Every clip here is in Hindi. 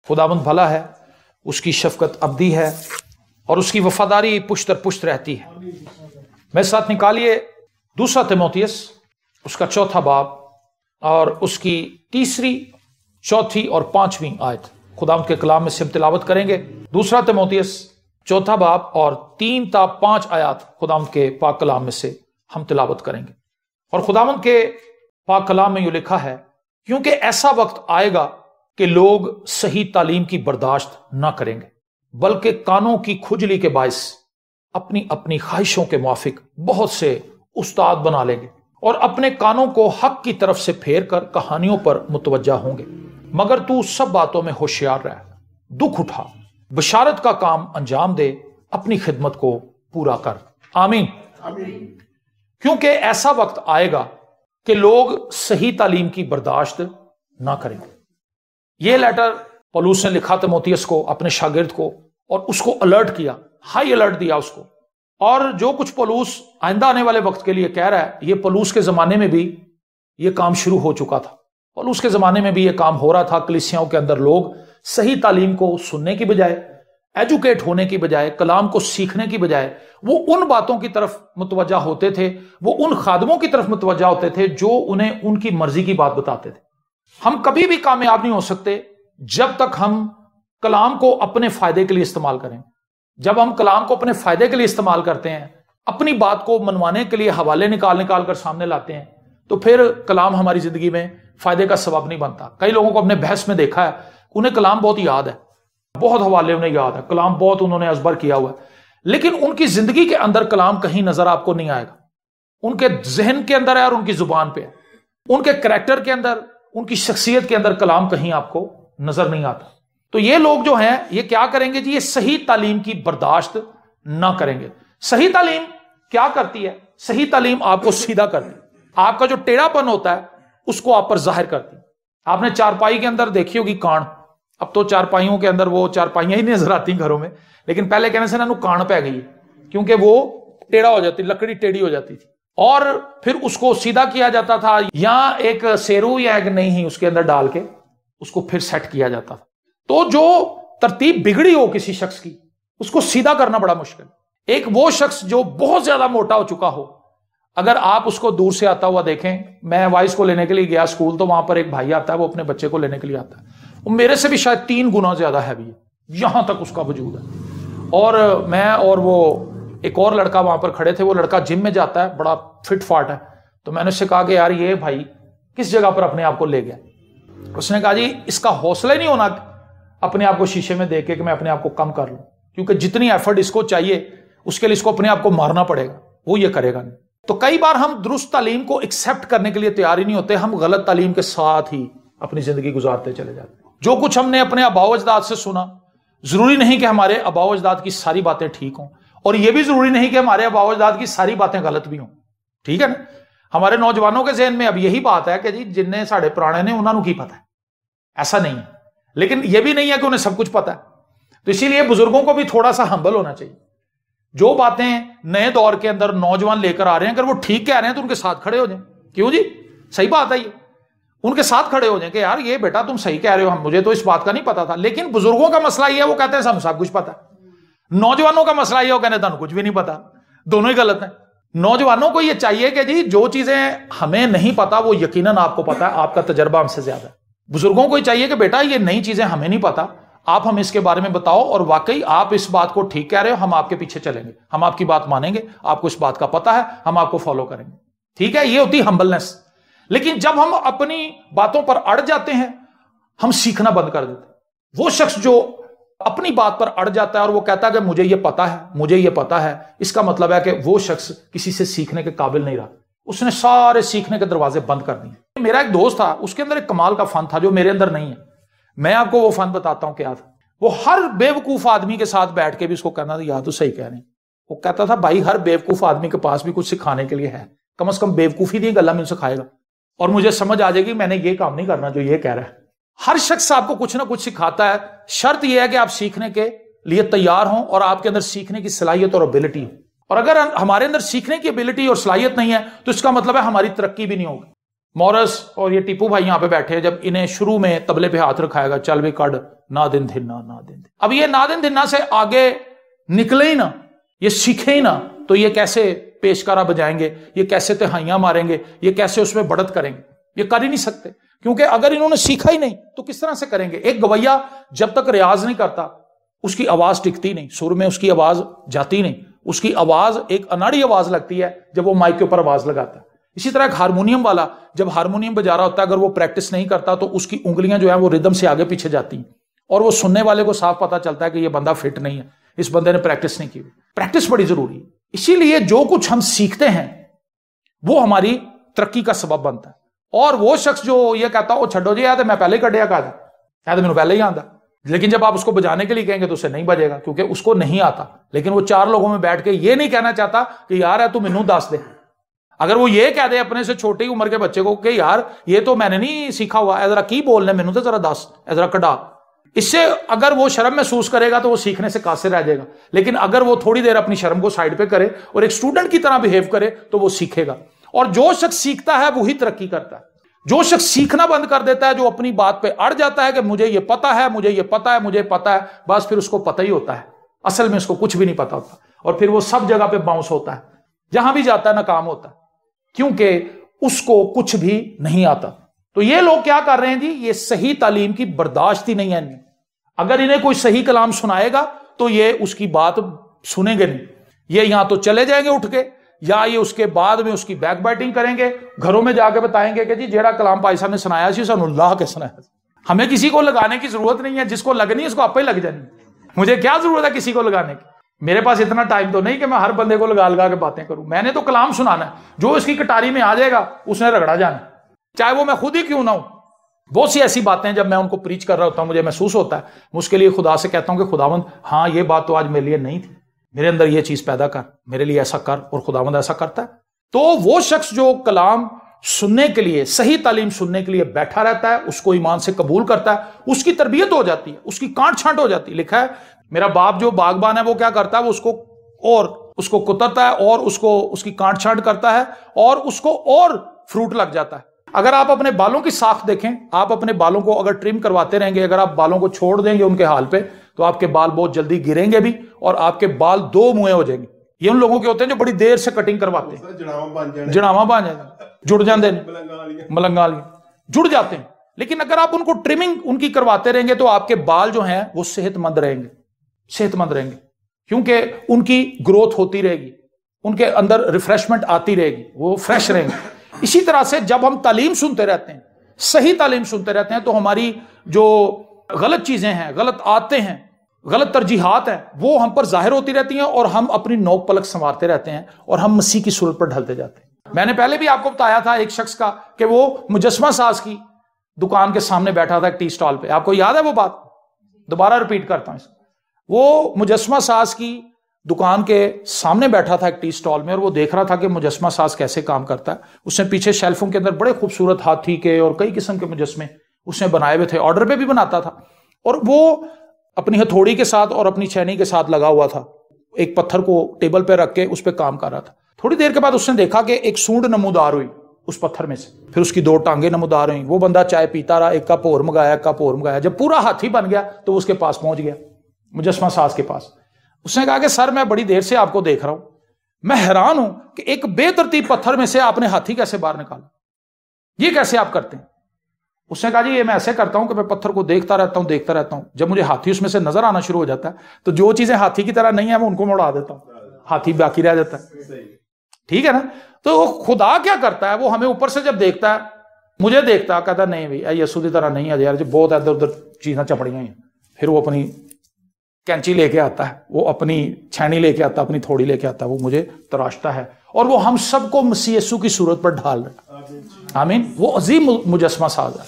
खुदावंद भला है, उसकी शफकत अब्दी है और उसकी वफादारी पुश्त दर पुश्त रहती है। मेरे साथ निकालिए 2 तीमुथियुस उसका 4 बाब और उसकी 3, 4 और 5वीं आयत खुदावंद के कलाम में से हम तिलावत करेंगे। 2 तीमुथियुस 4 बाब और 3 ता 5 आयत खुदावंद के पाक कलाम में से हम तिलावत करेंगे। और खुदावंद के पाक कलाम में यूं लिखा है, क्योंकि ऐसा वक्त आएगा कि लोग सही तालीम की बर्दाश्त ना करेंगे, बल्कि कानों की खुजली के बायस अपनी अपनी ख्वाहिशों के मुआफिक बहुत से उस्ताद बना लेंगे और अपने कानों को हक की तरफ से फेर कर कहानियों पर मुतवज्जा होंगे। मगर तू सब बातों में होशियार रह, दुख उठा, बशारत का काम अंजाम दे, अपनी खिदमत को पूरा कर। आमीन। क्योंकि ऐसा वक्त आएगा कि लोग सही तालीम की बर्दाश्त ना करेंगे। यह लेटर पौलुस ने लिखा तीमुथियुस को, अपने शागिर्द को, और उसको अलर्ट किया, हाई अलर्ट दिया उसको। और जो कुछ पौलुस आइंदा आने वाले वक्त के लिए कह रहा है, यह पौलुस के जमाने में भी यह काम शुरू हो चुका था। पौलुस के जमाने में भी यह काम हो रहा था। कलीसियाओं के अंदर लोग सही तालीम को सुनने की बजाय, एजुकेट होने की बजाय, कलाम को सीखने की बजाय वो उन बातों की तरफ मुतवज्जा होते थे, वो उन खादमों की तरफ मुतवज्जा होते थे जो उन्हें उनकी मर्जी की बात बताते थे। हम कभी भी कामयाब नहीं हो सकते जब तक हम कलाम को अपने फायदे के लिए इस्तेमाल करें। जब हम कलाम को अपने फायदे के लिए इस्तेमाल करते हैं, अपनी बात को मनवाने के लिए हवाले निकाल कर सामने लाते हैं, तो फिर कलाम हमारी जिंदगी में फायदे का सबब नहीं बनता। कई लोगों को अपने बहस में देखा है, उन्हें कलाम बहुत याद है, बहुत हवाले उन्हें याद है, कलाम बहुत उन्होंने अजबर किया हुआ है, लेकिन उनकी जिंदगी के अंदर कलाम कहीं नजर आपको नहीं आएगा। उनके जहन के अंदर है और उनकी जुबान पे है, उनके करैक्टर के अंदर, उनकी शख्सियत के अंदर कलाम कहीं आपको नजर नहीं आता। तो ये लोग जो हैं, ये क्या करेंगे जी? ये सही तालीम की बर्दाश्त ना करेंगे। सही तालीम क्या करती है? सही तालीम आपको सीधा करती है, आपका जो टेढ़ापन होता है उसको आप पर जाहिर करती है। आपने चारपाई के अंदर देखी होगी कान, अब तो चारपाइयों के अंदर वो चारपाइयां ही नजर आती घरों में, लेकिन पहले कहने से ना कान पै गई, क्योंकि वो टेढ़ा हो जाती, लकड़ी टेढ़ी हो जाती थी, और फिर उसको सीधा किया जाता था, या एक सेरू या एक नहीं ही उसके अंदर डाल के उसको फिर सेट किया जाता था। तो जो तरतीब बिगड़ी हो किसी शख्स की, उसको सीधा करना बड़ा मुश्किल। एक वो शख्स जो बहुत ज्यादा मोटा हो चुका हो, अगर आप उसको दूर से आता हुआ देखें, मैं वाइस को लेने के लिए गया स्कूल, तो वहां पर एक भाई आता है, वो अपने बच्चे को लेने के लिए आता है, वो मेरे से भी शायद 3 गुना ज्यादा हैवी है, यहां तक उसका वजूद है। और मैं और वो एक और लड़का वहां पर खड़े थे, वो लड़का जिम में जाता है, बड़ा फिट फाट है। तो मैंने उससे कहा कि यार ये भाई किस जगह पर अपने आप को ले गया? उसने कहा जी इसका हौसला ही नहीं होना अपने आप को शीशे में देख के कि मैं अपने आप को कम कर लूं, क्योंकि जितनी एफर्ट इसको चाहिए उसके लिए इसको अपने आप को मारना पड़ेगा, वो ये करेगा नहीं। तो कई बार हम दुरुस्त तालीम को एक्सेप्ट करने के लिए तैयार ही नहीं होते, हम गलत तालीम के साथ ही अपनी जिंदगी गुजारते चले जाते हैं। जो कुछ हमने अपने आबाओ अजदाद से सुना, जरूरी नहीं कि हमारे आबाओ अजदाद की सारी बातें ठीक हों, और यह भी जरूरी नहीं कि हमारे आबाओ अजदाद की सारी बातें गलत भी हों। ठीक है ना? हमारे नौजवानों के जहन में अब यही बात है कि जी जिन्हें साढ़े पुराने ने उन्होंने की पता है, ऐसा नहीं है, लेकिन यह भी नहीं है कि उन्हें सब कुछ पता है। तो इसीलिए बुजुर्गों को भी थोड़ा सा हम्बल होना चाहिए। जो बातें नए दौर के अंदर नौजवान लेकर आ रहे हैं, अगर वो ठीक कह रहे हैं तो उनके साथ खड़े हो जाएं। क्यों जी? सही बात है, ये उनके साथ खड़े हो जाएं कि यार ये बेटा तुम सही कह रहे हो, हम मुझे तो इस बात का नहीं पता था। लेकिन बुजुर्गों का मसला ये है, वो कहते हैं सब कुछ पता है। नौजवानों का मसला ये, वो कहते हैं तुम कुछ भी नहीं पता। दोनों ही गलत है। नौजवानों को ये चाहिए कि जी जो चीजें हमें नहीं पता वो यकीनन आपको पता है, आपका तजर्बा हमसे ज्यादा है। बुजुर्गों को ये चाहिए कि बेटा ये नई चीजें हमें नहीं पता, आप हमें इसके बारे में बताओ, और वाकई आप इस बात को ठीक कह रहे हो, हम आपके पीछे चलेंगे, हम आपकी बात मानेंगे, आपको इस बात का पता है, हम आपको फॉलो करेंगे। ठीक है? ये होती हम्बलनेस। लेकिन जब हम अपनी बातों पर अड़ जाते हैं, हम सीखना बंद कर देते हैं। वो शख्स जो अपनी बात पर अड़ जाता है और वो कहता है कि मुझे ये पता है, मुझे ये पता है, इसका मतलब है कि वो शख्स किसी से सीखने के काबिल नहीं रहा, उसने सारे सीखने के दरवाजे बंद कर दिए। मेरा एक दोस्त था, उसके अंदर एक कमाल का फन था जो मेरे अंदर नहीं है। मैं आपको वो फन बताता हूं क्या था। वो हर बेवकूफ आदमी के साथ बैठ के भी उसको कहना था यार तो सही कह रहे हैं। वो कहता था भाई हर बेवकूफ आदमी के पास भी कुछ सिखाने के लिए है, कम से कम बेवकूफी दी गला में सिखाएगा और मुझे समझ आ जाएगी मैंने ये काम नहीं करना जो ये कह रहा है। हर शख्स आपको कुछ ना कुछ सिखाता है, शर्त यह है कि आप सीखने के लिए तैयार हों और आपके अंदर सीखने की सलाहियत और एबिलिटी हो। और अगर हमारे अंदर सीखने की एबिलिटी और सलाहियत नहीं है तो इसका मतलब है हमारी तरक्की भी नहीं होगी। मॉरस और ये टीपू भाई यहां पे बैठे हैं, जब इन्हें शुरू में तबले पे हाथ रखाएगा, चल भी कड़ ना दिन धिन्ना ना दिन। अब ये ना दिन धिन्ना से आगे निकले ही ना, ये सीखे ही ना, तो ये कैसे पेशकारा बजाएंगे, ये कैसे तिहाइयां मारेंगे, ये कैसे उसमें बढ़त करेंगे, ये कर ही नहीं सकते। क्योंकि अगर इन्होंने सीखा ही नहीं तो किस तरह से करेंगे। एक गवैया जब तक रियाज नहीं करता उसकी आवाज टिकती नहीं, सुर में उसकी आवाज जाती नहीं, उसकी आवाज एक अनाड़ी आवाज लगती है जब वो माइक के ऊपर आवाज लगाता है। इसी तरह एक हारमोनियम वाला जब हारमोनियम बजा रहा होता है, अगर वो प्रैक्टिस नहीं करता तो उसकी उंगलियां जो है वो रिदम से आगे पीछे जाती हैं, और वो सुनने वाले को साफ पता चलता है कि ये बंदा फिट नहीं है, इस बंदे ने प्रैक्टिस नहीं की। प्रैक्टिस बड़ी जरूरी है। इसीलिए जो कुछ हम सीखते हैं वो हमारी तरक्की का सबब बनता है। और वो शख्स जो ये कहता हो छड्डो जी, तो मैं पहले ही कटिया कहा था, तो मैंने पहले ही आता, लेकिन जब आप उसको बजाने के लिए कहेंगे तो उसे नहीं बजेगा, क्योंकि उसको नहीं आता। लेकिन वो 4 लोगों में बैठ के ये नहीं कहना चाहता कि यार है तू मैनू दस दे। अगर वो ये कह दे अपने से छोटी उम्र के बच्चे को कि यार ये तो मैंने नहीं सीखा हुआ, जरा की बोलने मैनू तो जरा दस, जरा कटा, इससे अगर वो शर्म महसूस करेगा तो वो सीखने से कासिर रह जाएगा। लेकिन अगर वो थोड़ी देर अपनी शर्म को साइड पे करे और एक स्टूडेंट की तरह बिहेव करे तो वो सीखेगा। और जो शख्स सीखता है वही तरक्की करता है। जो शख्स सीखना बंद कर देता है, जो अपनी बात पे अड़ जाता है कि मुझे ये पता है, मुझे ये पता है, मुझे पता है, बस फिर उसको पता ही होता है, असल में उसको कुछ भी नहीं पता होता, और फिर वो सब जगह पे बाउंस होता है, जहां भी जाता है नाकाम होता है, क्योंकि उसको कुछ भी नहीं आता। तो ये लोग क्या कर रहे हैं जी, ये सही तालीम की बर्दाश्त ही नहीं है इनमें। अगर इन्हें कोई सही कलाम सुनाएगा तो ये उसकी बात सुनेंगे नहीं, ये यहां तो चले जाएंगे उठ के, या ये उसके बाद में उसकी बैक बाइटिंग करेंगे, घरों में जाके बताएंगे कि जी जेड़ा कलाम भाई साहब ने सुनाया सी सानू अल्लाह के सुनाया। हमें किसी को लगाने की जरूरत नहीं है, जिसको लगनी है उसको आपे लग जानी। मुझे क्या जरूरत है किसी को लगाने की, मेरे पास इतना टाइम तो नहीं कि मैं हर बंदे को लगा लगा के बातें करूं। मैंने तो कलाम सुनाना है, जो इसकी कटारी में आ जाएगा उसने रगड़ा जाना, चाहे वो मैं खुद ही क्यों ना हूं। बहुत सी ऐसी बातें जब मैं उनको प्रीच कर रहा होता हूं मुझे महसूस होता है, मैं उसके लिए खुदा से कहता हूं कि खुदावंद हाँ ये बात तो आज मेरे लिए नहीं थी, मेरे अंदर ये चीज पैदा कर, मेरे लिए ऐसा कर, और खुदावंद ऐसा करता है। तो वो शख्स जो कलाम सुनने के लिए, सही तालीम सुनने के लिए बैठा रहता है, उसको ईमान से कबूल करता है, उसकी तरबियत हो जाती है, उसकी कांट छांट हो जाती है। लिखा है मेरा बाप जो बागबान है वो क्या करता है, वो उसको कुतरता है और उसको उसकी कांट छांट करता है और उसको और फ्रूट लग जाता है। अगर आप अपने बालों की साख देखें, आप अपने बालों को अगर ट्रिम करवाते रहेंगे, अगर आप बालों को छोड़ देंगे उनके हाल पे, तो आपके बाल बहुत जल्दी गिरेंगे भी और आपके बाल 2 मुंहे हो जाएंगे। ये उन लोगों के होते हैं जो बड़ी देर से कटिंग करवाते हैं, जड़ावा बन जाएगा, जुड़ जाते हैं, मलंगा जुड़ जाते हैं। लेकिन अगर आप उनको ट्रिमिंग उनकी करवाते रहेंगे तो आपके बाल जो हैं वो सेहतमंद रहेंगे, सेहतमंद रहेंगे, क्योंकि उनकी ग्रोथ होती रहेगी, उनके अंदर रिफ्रेशमेंट आती रहेगी, वो फ्रेश रहेंगे। इसी तरह से जब हम तालीम सुनते रहते हैं, सही तालीम सुनते रहते हैं, तो हमारी जो गलत चीजें हैं, गलत आदतें हैं, गलत तरजीहात हैं, वो हम पर जाहिर होती रहती हैं और हम अपनी नोक पलक संवारते रहते हैं और हम मसीह की सूरत पर ढलते जाते हैं। मैंने पहले भी आपको बताया था एक शख्स का कि वो मुजस्मा साज की दुकान के सामने बैठा था एक टी स्टॉल पे, आपको याद है वो बात? दोबारा रिपीट करता हूं इसको। वो मुजस्मा साज की दुकान के सामने बैठा था एक टी स्टॉल में और वो देख रहा था कि मुजस्मा साज कैसे काम करता है। उसने पीछे शेल्फों के अंदर बड़े खूबसूरत हाथी के और कई किस्म के मुजस्मे उसने बनाए हुए थे, ऑर्डर पे भी बनाता था, और वो अपनी हथौड़ी के साथ और अपनी छेनी के साथ लगा हुआ था, एक पत्थर को टेबल पे रख के उस पर काम कर रहा था। थोड़ी देर के बाद उसने देखा कि एक सूंड नमूदार हुई उस पत्थर में से, फिर उसकी 2 टांगे नमूदार हुई। वो बंदा चाय पीता रहा, एक कप और मंगाया, जब पूरा हाथी बन गया तो उसके पास पहुंच गया, मुजस्मा साज के पास। उसने कहा कि सर मैं बड़ी देर से आपको देख रहा हूं, मैं हैरान हूं कि एक बेतरतीब पत्थर में से आपने हाथी कैसे बाहर निकाला, ये कैसे आप करते हैं? उसने कहा जी ये मैं ऐसे करता हूं कि मैं पत्थर को देखता रहता हूं, जब मुझे हाथी उसमें से नजर आना शुरू हो जाता है तो जो चीजें हाथी की तरह नहीं है मैं उनको मैं उड़ा देता हूं, हाथी बाकी रह जाता है। ठीक है ना? तो खुदा क्या करता है, वो हमें ऊपर से जब देखता है, मुझे देखता, कहता नहीं भाई यसू की तरह नहीं है यार, जो बहुत इधर उधर चीजें चपड़ियां हैं। फिर वो अपनी कैंची लेके आता है, वो अपनी छेनी लेके आता है, अपनी थोड़ी लेके आता है, वो मुझे तराशता है और वो हम सबको मसीह यीशु की सूरत पर ढाल रहा है। आमीन। वो अजीम मुजस्मा साज है।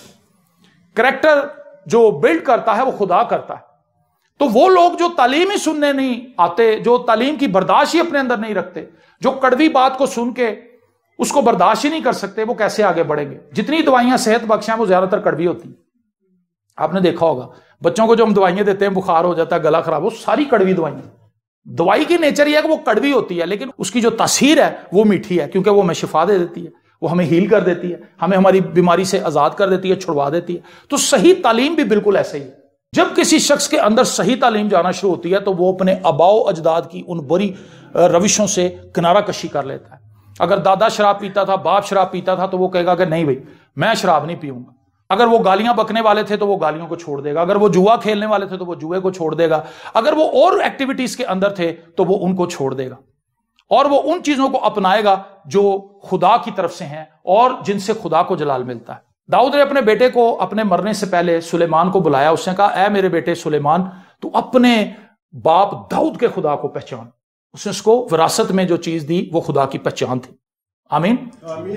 करैक्टर जो बिल्ड करता है वो खुदा करता है। तो वो लोग जो तालीम ही सुनने नहीं आते, जो तालीम की बर्दाश्त ही अपने अंदर नहीं रखते, जो कड़वी बात को सुन के उसको बर्दाश्त ही नहीं कर सकते, वो कैसे आगे बढ़ेंगे? जितनी दवाइयां सेहत बख्श हैं वो ज्यादातर कड़वी होती है। आपने देखा होगा बच्चों को जो हम दवाइयां देते हैं, बुखार हो जाता है, गला खराब, वो सारी कड़वी दवाइयां। दवाई की नेचर यह है कि वो कड़वी होती है, लेकिन उसकी जो तासीर है वो मीठी है, क्योंकि वो हमें शिफा दे देती है। वो हमें हील कर देती है, हमें हमारी बीमारी से आजाद कर देती है, छुड़वा देती है। तो सही तालीम भी बिल्कुल ऐसे ही है। जब किसी शख्स के अंदर सही तालीम जाना शुरू होती है तो वो अपने आबाओ अजदाद की उन बुरी रविशों से किनारा कशी कर लेता है। अगर दादा शराब पीता था, बाप शराब पीता था, तो वो कहेगा कि नहीं भाई मैं शराब नहीं पीऊंगा। अगर वो गालियां बकने वाले थे तो वो गालियों को छोड़ देगा। अगर वो जुआ खेलने वाले थे तो वो जुए को छोड़ देगा। अगर वो और एक्टिविटीज के अंदर थे तो वो उनको छोड़ देगा और वो उन चीजों को अपनाएगा जो खुदा की तरफ से हैं और जिनसे खुदा को जलाल मिलता है। दाऊद ने अपने बेटे को अपने मरने से पहले सुलेमान को बुलाया। उसने कहा, ऐ मेरे बेटे सुलेमान, तू अपने बाप दाऊद के खुदा को पहचान। उसने उसको विरासत में जो चीज दी वो खुदा की पहचान थी। आमीन।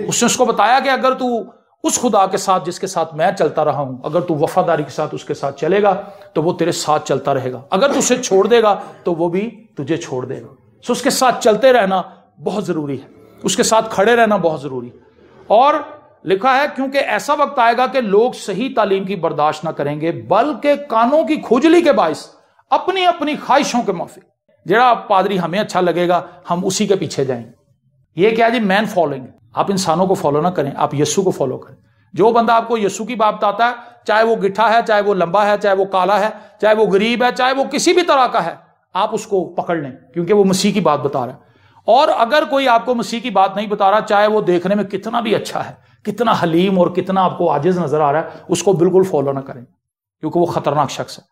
उसने उसको बताया कि अगर तू उस खुदा के साथ जिसके साथ मैं चलता रहा हूं, अगर तू वफादारी के साथ उसके साथ चलेगा तो वो तेरे साथ चलता रहेगा। अगर तू उसे छोड़ देगा तो वो भी तुझे छोड़ देगा। सो उसके साथ चलते रहना बहुत जरूरी है, उसके साथ खड़े रहना बहुत जरूरी है। और लिखा है क्योंकि ऐसा वक्त आएगा कि लोग सही तालीम की बर्दाश्त ना करेंगे, बल्कि कानों की खुजली के बायस अपनी अपनी ख्वाहिशों के माफिक, जरा पादरी हमें अच्छा लगेगा हम उसी के पीछे जाएंगे। ये क्या जी, मैन फॉलोइंग। आप इंसानों को फॉलो ना करें, आप यीशु को फॉलो करें। जो बंदा आपको यीशु की बात बताता है, चाहे वो गिट्ठा है, चाहे वो लंबा है, चाहे वो काला है, चाहे वो गरीब है, चाहे वो किसी भी तरह का है, आप उसको पकड़ लें क्योंकि वो मसीह की बात बता रहा है। और अगर कोई आपको मसीह की बात नहीं बता रहा, चाहे वो देखने में कितना भी अच्छा है, कितना हलीम और कितना आपको आजिज नजर आ रहा है, उसको बिल्कुल फॉलो ना करें क्योंकि वो खतरनाक शख्स है।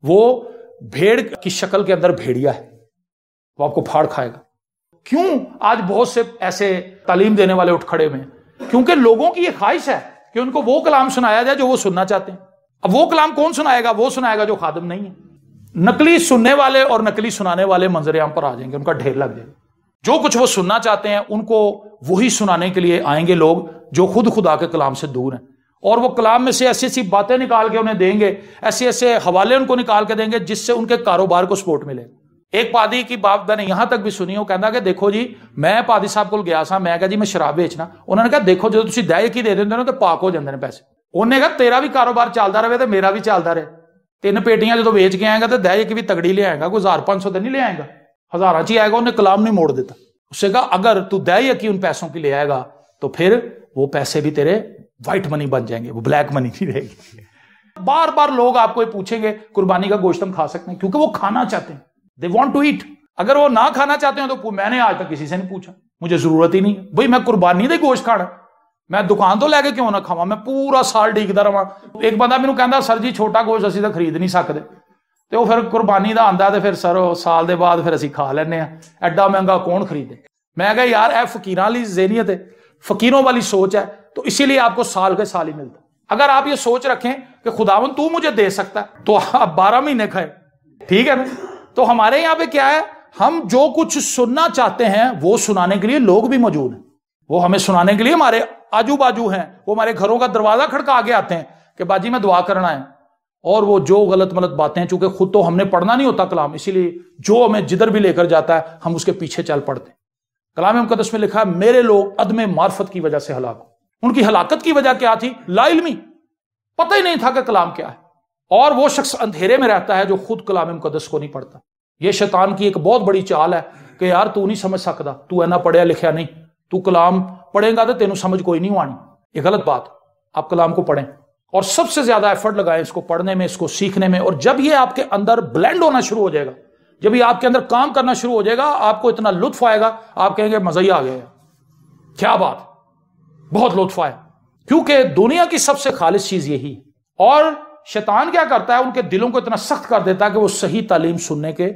वो भेड़ की शक्ल के अंदर भेड़िया है, वो आपको फाड़ खाएगा। क्यों आज बहुत से ऐसे तालीम देने वाले उठ खड़े हुए हैं? क्योंकि लोगों की ये ख्वाहिश है कि उनको वो कलाम सुनाया जाए जो वो सुनना चाहते हैं। अब वो कलाम कौन सुनाएगा? वो सुनाएगा जो खादिम नहीं है। नकली सुनने वाले और नकली सुनाने वाले मंजर-ए-आम पर आ जाएंगे, उनका ढेर लग जाएगा। जो कुछ वो सुनना चाहते हैं उनको वही सुनाने के लिए आएंगे लोग जो खुद खुदा के कलाम से दूर हैं। और वो कलाम में से ऐसी ऐसी बातें निकाल के उन्हें देंगे, ऐसे ऐसे हवाले उनको निकाल के देंगे जिससे उनके कारोबार को सपोर्ट मिले। एक पादी की बात मैंने यहां तक भी सुनी, वो कहता कि देखो जी मैं पादी साहब को गया सा, मैं कहा जी मैं शराब बेचना। उन्होंने कहा देखो जो तुम दया की दे देंगे ना तो पाक हो जाते हैं पैसे। उन्हें कहा तेरा भी कारोबार चलता रहे तो मेरा भी चलता रहे। 3 पेटियां जो बेच के आएगा तो दया की भी तगड़ी ले आएगा, कोई 1500 तो नहीं ले आएगा, 1000 ही आएगा। उन्हें कलाम नहीं मोड़ देता। उससे कहा अगर तू दया की उन पैसों की ले आएगा तो फिर वो पैसे भी तेरे व्हाइट मनी बन जाएंगे, वो ब्लैक मनी नहीं रहेगी। बार बार लोग आपको पूछेंगे कुर्बानी का गोश्त हम खा सकते हैं, क्योंकि वो खाना चाहते हैं, दे वांट टू ईट। अगर वो ना खाना चाहते हैं तो मैंने आज तक किसी से नहीं पूछा, मुझे जरूरत ही नहीं है भाई, मैं कुर्बानी दे गोश्त खाना, मैं दुकान तो लैके क्यों ना खावा, मैं पूरा साल डीकदा रहा। एक बंदा मैनू कहता सर जी छोटा गोश्त असीं तां खरीद नहीं सकते, तो फिर कुर्बानी का आंदा तो फिर सर साल के बाद फिर असीं खा लैंदे आ, एडा महंगा कौन खरीदे। मैं कहा यार यह फकीरां वाली ज़हनियत है, फकीरों वाली सोच है, तो इसीलिए आपको साल के साल ही मिलता। अगर आप ये सोच रखें कि खुदावन तू मुझे दे सकता है तो आप 12 महीने खाए, ठीक है ना। तो हमारे यहां पे क्या है, हम जो कुछ सुनना चाहते हैं वो सुनाने के लिए लोग भी मौजूद हैं, वो हमें सुनाने के लिए हमारे आजू बाजू हैं, वो हमारे घरों का दरवाजा खड़का के आते हैं कि बाजी में दुआ करना है। और वो जो गलत मलत बातें, चूंकि खुद तो हमने पढ़ना नहीं होता कलाम, इसीलिए जो हमें जिधर भी लेकर जाता है हम उसके पीछे चल पड़ते हैं। कलाम मुकद्दस में लिखा है मेरे लोग अदम मार्फत की वजह से हलाक। उनकी हलाकत की वजह क्या थी? लाइल्मी, पता ही नहीं था कि कलाम क्या है। और वो शख्स अंधेरे में रहता है जो खुद कलाम मुकद्दस को नहीं पढ़ता। यह शैतान की एक बहुत बड़ी चाल है कि यार तू नहीं समझ सकता, तू इना पढ़िया लिखा नहीं, तू कलाम पढ़ेगा तो तेनू समझ कोई नहीं आनी। ये गलत बात। आप कलाम को पढ़ें और सबसे ज्यादा एफर्ट लगाएं इसको पढ़ने में, इसको सीखने में। और जब ये आपके अंदर ब्लेंड होना शुरू हो जाएगा, जब ये आपके अंदर काम करना शुरू हो जाएगा, आपको इतना लुत्फ आएगा, आप कहेंगे मजा ही आ गया, क्या बात, बहुत लुत्फ आया। क्योंकि दुनिया की सबसे खालिस चीज यही है। और शैतान क्या करता है, उनके दिलों को इतना सख्त कर देता है कि वो सही तालीम सुनने के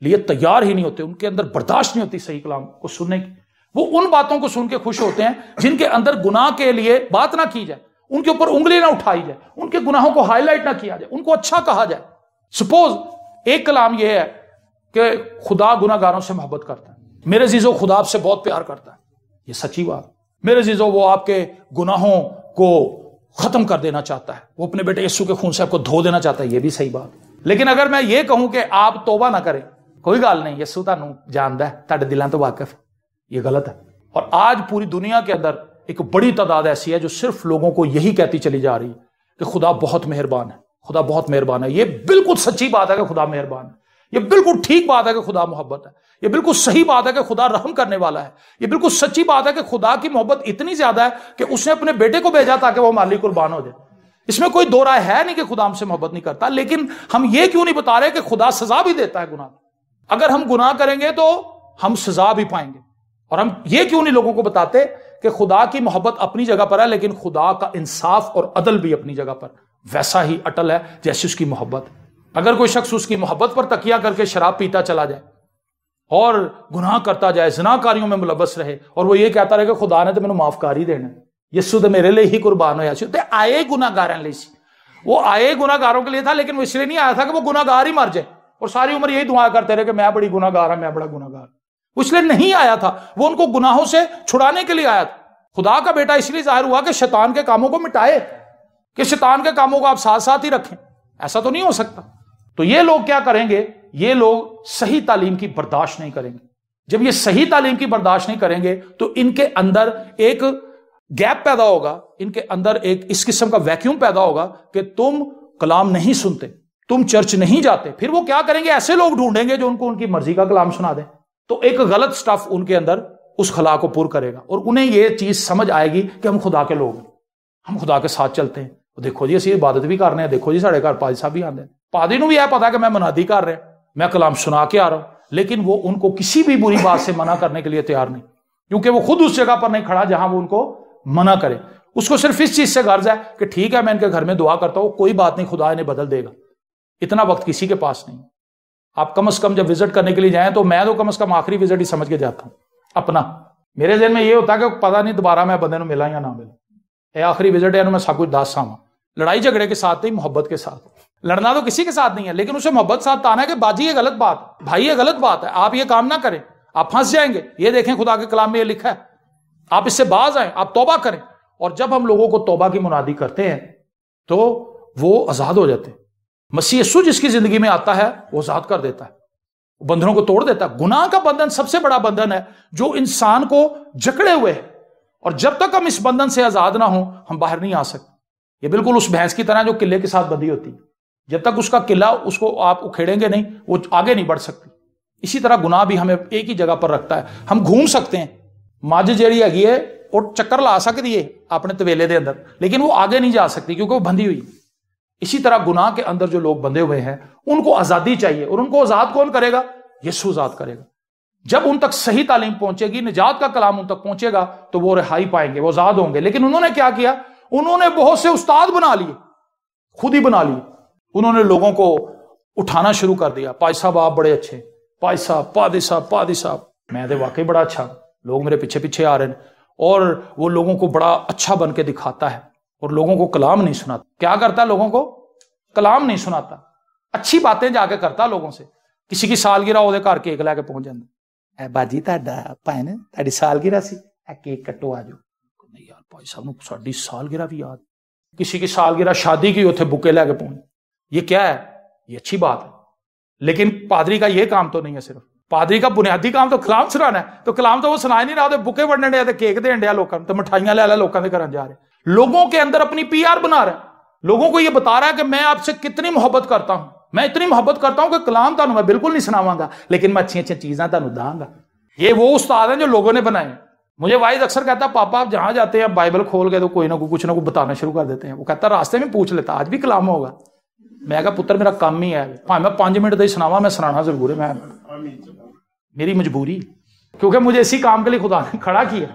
लिए तैयार ही नहीं होते, उनके अंदर बर्दाश्त नहीं होती सही कलाम को सुनने की। वो उन बातों को सुन के खुश होते हैं जिनके अंदर गुनाह के लिए बात ना की जाए, उनके ऊपर उंगली ना उठाई जाए, उनके गुनाहों को हाईलाइट ना किया जाए, उनको अच्छा कहा जाए। सपोज एक कलाम यह है कि खुदा गुनाहगारों से मोहब्बत करता है, मेरे जीजो खुदा आपसे बहुत प्यार करता है, ये सच्ची बात। मेरे जीजो वो आपके गुनाहों को खत्म कर देना चाहता है, वो अपने बेटे यीशु के खून से आपको धो देना चाहता है, ये भी सही बात। लेकिन अगर मैं ये कहूं कि आप तौबा ना करें, कोई गल नहीं, यीशु तुहानू जानदा है, तुहाडे दिलों तो वाकिफ, ये गलत है। और आज पूरी दुनिया के अंदर एक बड़ी तादाद ऐसी है जो सिर्फ लोगों को यही कहती चली जा रही है कि खुदा बहुत मेहरबान है, खुदा बहुत मेहरबान है। ये बिल्कुल सच्ची बात है कि खुदा मेहरबान है, ये बिल्कुल ठीक बात है कि खुदा मोहब्बत है, ये बिल्कुल सही बात है कि खुदा रहम करने वाला है, ये बिल्कुल सच्ची बात है कि खुदा की मोहब्बत इतनी ज्यादा है कि उसने अपने बेटे को भेजा ताकि वो हमारे लिए कुर्बान हो जाए। इसमें कोई दो राय है नहीं कि खुदा हमसे मोहब्बत नहीं करता, लेकिन हम ये क्यों नहीं बता रहे कि खुदा सजा भी देता है गुनाह। अगर हम गुनाह करेंगे तो हम सजा भी पाएंगे। और हम ये क्यों नहीं लोगों को बताते कि खुदा की मोहब्बत अपनी जगह पर है, लेकिन खुदा का इंसाफ और अदल भी अपनी जगह पर वैसा ही अटल है जैसी उसकी मोहब्बत। अगर कोई शख्स उसकी मोहब्बत पर तकिया करके शराब पीता चला जाए और गुनाह करता जाए, ज़िनाकारियों में मुलव्वस रहे, और वो ये कहता रहे कि खुदा ने तो मैंने माफ कर ही देना, यीशु तो मेरे लिए ही कुर्बान होया सी, आए गुनाहगारों लिए सी। वो आए गुनाहगारों के लिए था, लेकिन वो इसलिए नहीं आया था कि वो गुनाहगार ही मर जाए और सारी उम्र यही दुआ करते रहे कि मैं बड़ी गुनाहगार हूं, मैं बड़ा गुनाहगार। वो इसलिए नहीं आया था, वो उनको गुनाहों से छुड़ाने के लिए आया था। खुदा का बेटा इसलिए जाहिर हुआ कि शैतान के कामों को मिटाए, कि शैतान के कामों को आप साथ साथ ही रखें। ऐसा तो नहीं हो सकता। तो ये लोग क्या करेंगे, ये लोग सही तालीम की बर्दाश्त नहीं करेंगे। जब ये सही तालीम की बर्दाश्त नहीं करेंगे तो इनके अंदर एक गैप पैदा होगा, इनके अंदर एक इस किस्म का वैक्यूम पैदा होगा कि तुम कलाम नहीं सुनते, तुम चर्च नहीं जाते। फिर वो क्या करेंगे, ऐसे लोग ढूंढेंगे जो उनको उनकी मर्जी का कलाम सुना दें। तो एक गलत स्टफ उनके अंदर उस खला को पूर करेगा और उन्हें यह चीज समझ आएगी कि हम खुदा के लोग हैं, हम खुदा के साथ चलते हैं। देखो जी असं इबादत भी कर रहे हैं, देखो जी साढ़े घर पादरी साहब भी आते हैं, पादरी भी यह पता कि मैं मनादी कर रहा, मैं कलाम सुना के आ रहा हूं, लेकिन वो उनको किसी भी बुरी बात से मना करने के लिए तैयार नहीं, क्योंकि वो खुद उस जगह पर नहीं खड़ा जहां वो उनको मना करे। उसको सिर्फ इस चीज से गर्ज है कि ठीक है मैं इनके घर में दुआ करता हूं, कोई बात नहीं, खुदा इन्हें बदल देगा। इतना वक्त किसी के पास नहीं। आप कम से कम जब विजिट करने के लिए जाएं तो मैं तो कम से कम आखिरी विजिट ही समझ के जाता हूं अपना। मेरे दिन में ये होता है कि पता नहीं दोबारा मैं बंदे मिला या ना मिला, ये आखिरी विजिट है, मैं सब कुछ दस आवा। लड़ाई झगड़े के साथ नहीं, मोहब्बत के साथ। लड़ना तो किसी के साथ नहीं है, लेकिन उसे मोहब्बत साथ आना है कि बाजी ये गलत बात, भाई ये गलत बात है, आप ये काम ना करें, आप फंस जाएंगे, ये देखें खुदा के कलाम में ये लिखा है, आप इससे बाज आए, आप तौबा करें। और जब हम लोगों को तौबा की मुनादी करते हैं तो वो आजाद हो जाते हैं। मसीह यीशु जिसकी जिंदगी में आता है वो आजाद कर देता है, बंधनों को तोड़ देता है। गुनाह का बंधन सबसे बड़ा बंधन है जो इंसान को जकड़े हुए है, और जब तक हम इस बंधन से आजाद ना हो हम बाहर नहीं आ सकते। ये बिल्कुल उस भैंस की तरह जो किले के साथ बंधी होती है, जब तक उसका किला उसको आप उखेड़ेंगे नहीं वो आगे नहीं बढ़ सकती। इसी तरह गुनाह भी हमें एक ही जगह पर रखता है। हम घूम सकते हैं, मझ जेड़ी हैगी है और चक्कर ला सकती है अपने तवेले के अंदर, लेकिन वो आगे नहीं जा सकती क्योंकि वो बंधी हुई। इसी तरह गुनाह के अंदर जो लोग बंधे हुए हैं उनको आजादी चाहिए, और उनको आजाद कौन करेगा? यीशु आजाद करेगा। जब उन तक सही तालीम पहुंचेगी, निजात का कलाम उन तक पहुंचेगा तो वो रिहाई पाएंगे, वो आजाद होंगे। लेकिन उन्होंने क्या किया? उन्होंने बहुत से उस्ताद बना लिए, खुद ही बना लिए। उन्होंने लोगों को उठाना शुरू कर दिया, पादी साहब आप बड़े अच्छे, पादी साहब, पादी साहब, पादी साहब, मैं तो वाकई बड़ा अच्छा, लोग मेरे पीछे पीछे आ रहे हैं। और वो लोगों को बड़ा अच्छा बन के दिखाता है और लोगों को कलाम नहीं सुनाता। क्या करता है? लोगों को कलाम नहीं सुनाता, अच्छी बातें जाके करता लोगों से। किसी की सालगिरह ਉਹਦੇ ਘਰ केक लेके पहुंच ਜਾਂਦਾ, ਐ ਬਾਜੀ ਤੁਹਾਡਾ ਭੈਣ ਤੁਹਾਡੀ ਸਾਲगिरह ਸੀ, ਐ केक ਕੱਟੋ ਆ ਜਾਓ। नहीं यार भाई साहब ਨੂੰ ਸਾਡੀ सालगिरह भी याद। किसी की सालगिरह शादी की ਉੱਥੇ बुके लेके पहुंच, ये क्या है? ये अच्छी बात है, लेकिन पादरी का ये काम तो नहीं है। सिर्फ पादरी का बुनियादी काम तो कलाम सुनाना है, तो कलाम तो वो सुना ही नहीं रहा, बुके वंडन डे, केक देन डे लोगों तो मिठाइयां ले लोगों के घर जा रहे। लोगों के अंदर अपनी PR बना रहा है, लोगों को ये बता रहा है कि मैं आपसे कितनी मोहब्बत करता हूं, मैं इतनी मोहब्बत करता हूं कि कलाम तानू मैं बिल्कुल नहीं सुनावांगा, लेकिन मैं अच्छी अच्छी चीजें तानू दांगा। ये वो उस्ताद हैं जो लोगों ने बनाए। मुझे वाइज अक्सर कहता, पापा आप जहां जाते हैं बाइबल खोल के तो कोई ना कोई कुछ ना कुछ बताना शुरू कर देते हैं। वो कहता रास्ते में पूछ लेता आज भी कलाम होगा। मैं कहा पुत्र मेरा काम ही है, भाई मैं 5 मिनट ही सुनावा, मैं सुनाना जरूर है, मैं मेरी मजबूरी, क्योंकि मुझे इसी काम के लिए खुदा ने खड़ा किया।